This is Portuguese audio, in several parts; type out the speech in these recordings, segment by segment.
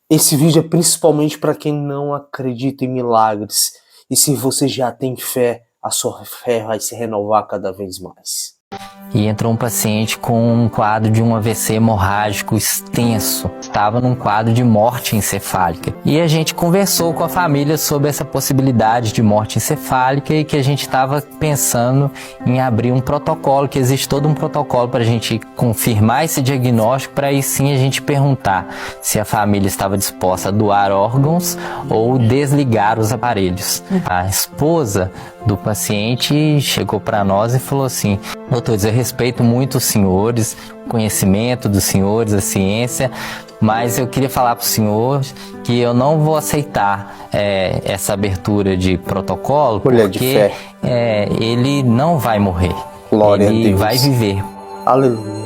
Esse vídeo é principalmente para quem não acredita em milagres. E se você já tem fé, a sua fé vai se renovar cada vez mais. E entrou um paciente com um quadro de um AVC hemorrágico extenso. Estava num quadro de morte encefálica. E a gente conversou com a família sobre essa possibilidade de morte encefálica e que a gente estava pensando em abrir um protocolo, que existe todo um protocolo para a gente confirmar esse diagnóstico, para aí sim a gente perguntar se a família estava disposta a doar órgãos ou desligar os aparelhos. A esposa do paciente chegou para nós e falou assim: doutor, eu respeito muito os senhores, o conhecimento dos senhores, a ciência, mas eu queria falar para o senhor que eu não vou aceitar essa abertura de protocolo, porque ele não vai morrer. Glória ele a Deus. Vai viver. Aleluia.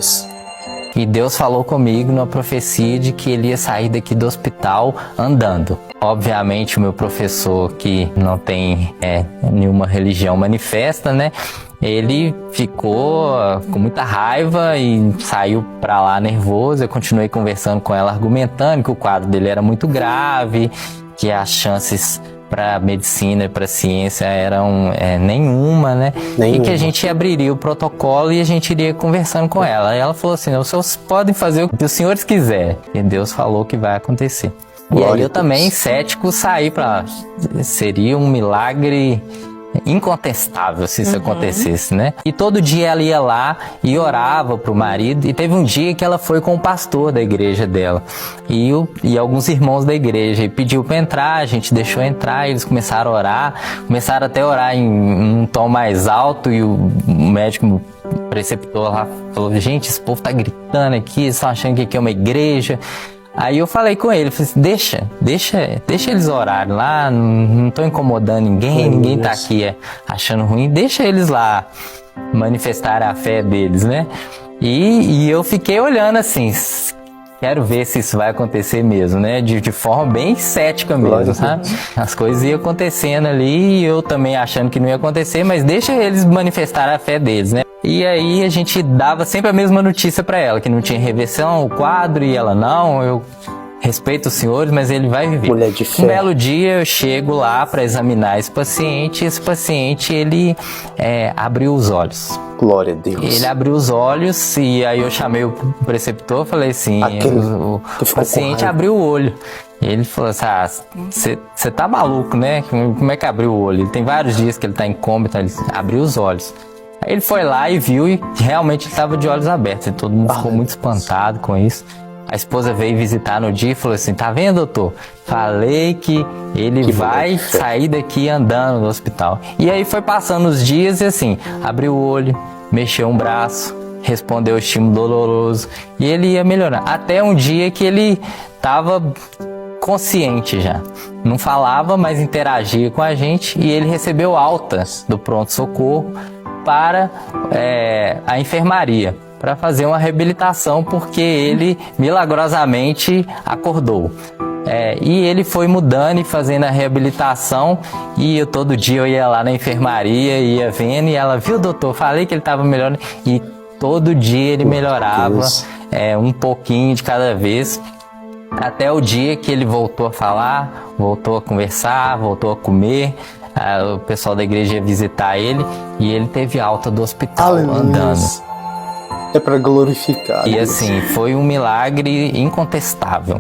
E Deus falou comigo numa profecia de que ele ia sair daqui do hospital andando. Obviamente o meu professor, que não tem nenhuma religião manifesta, né? Ele ficou com muita raiva e saiu pra lá nervoso. Eu continuei conversando com ela, argumentando que o quadro dele era muito grave, que as chances para medicina e para ciência eram nenhuma, né? Nenhuma. E que a gente abriria o protocolo e a gente iria conversando com ela. E ela falou assim: os senhores podem fazer o que os senhores quiserem. E Deus falou que vai acontecer. Glória e aí eu também, cético, saí para... Seria um milagre incontestável se isso acontecesse, né? E todo dia ela ia lá e orava pro marido, e teve um dia que ela foi com o pastor da igreja dela e alguns irmãos da igreja, e pediu para entrar, a gente deixou entrar, eles começaram a orar, começaram até a orar em um tom mais alto, e o médico, o preceptor lá, falou: gente, esse povo tá gritando aqui, eles estão achando que aqui é uma igreja. Aí eu falei com ele, falei assim: deixa eles orarem lá, não estou incomodando ninguém tá aqui achando ruim, deixa eles lá manifestar a fé deles, né? E eu fiquei olhando assim, quero ver se isso vai acontecer mesmo, né? De forma bem cética mesmo, sabe? As coisas iam acontecendo ali e eu também achando que não ia acontecer, mas deixa eles manifestar a fé deles, né? E aí a gente dava sempre a mesma notícia para ela, que não tinha reversão, o quadro, e ela: não, eu respeito os senhores, mas ele vai viver. Mulher de fé. Um belo dia eu chego lá para examinar esse paciente, e esse paciente, ele abriu os olhos. Glória a Deus. Ele abriu os olhos, e aí eu chamei o preceptor, falei assim: o paciente abriu o olho. Ele falou assim: você tá maluco, né? Como é que abriu o olho? Ele tem vários dias que ele tá em coma, então ele abriu os olhos. Aí ele foi lá e viu, e realmente ele estava de olhos abertos, e todo mundo ficou muito espantado com isso. A esposa veio visitar no dia e falou assim: tá vendo, doutor? Falei que ele vai sair daqui andando do hospital. E aí foi passando os dias e assim, abriu o olho, mexeu um braço, respondeu o estímulo doloroso, e ele ia melhorar. Até um dia que ele estava consciente já. Não falava, mas interagia com a gente, e ele recebeu alta do pronto-socorro para a enfermaria, para fazer uma reabilitação, porque ele milagrosamente acordou. E ele foi mudando e fazendo a reabilitação, e todo dia eu ia lá na enfermaria, ia vendo, e ela: viu, doutor, falei que ele estava melhorando, e todo dia ele melhorava um pouquinho de cada vez, até o dia que ele voltou a falar, voltou a conversar, voltou a comer. O pessoal da igreja ia visitar ele, e ele teve alta do hospital. Aleluia. Andando. É para glorificar. E assim, foi um milagre incontestável.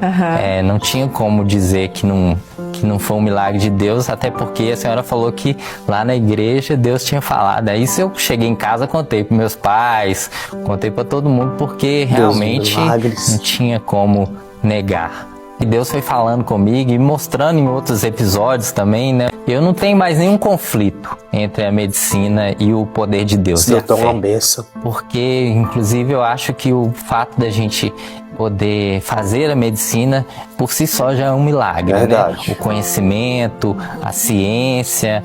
Não tinha como dizer que não foi um milagre de Deus, até porque a senhora falou que lá na igreja Deus tinha falado. Aí eu cheguei em casa, contei para meus pais, contei para todo mundo, porque realmente não tinha como negar. E Deus foi falando comigo e mostrando em outros episódios também, né? Eu não tenho mais nenhum conflito entre a medicina e o poder de Deus. Isso é uma benção. Porque, inclusive, eu acho que o fato da gente poder fazer a medicina por si só já é um milagre, né? O conhecimento, a ciência,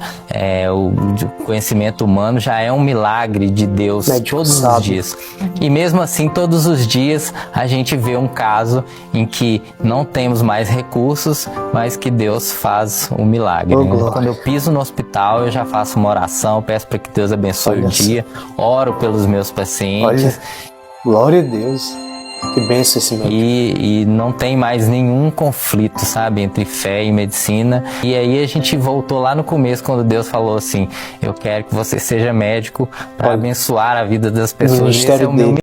o conhecimento humano já é um milagre de Deus todos os dias. E mesmo assim, todos os dias a gente vê um caso em que não temos mais recursos, mas que Deus faz um milagre. Né? Quando eu piso no hospital, eu já faço uma oração, peço para que Deus abençoe o dia, oro pelos meus pacientes. Glória a Deus. Que benção esse médico. E não tem mais nenhum conflito, sabe, entre fé e medicina. E aí a gente voltou lá no começo, quando Deus falou assim: eu quero que você seja médico para abençoar a vida das pessoas. ministério Esse é o meu dele.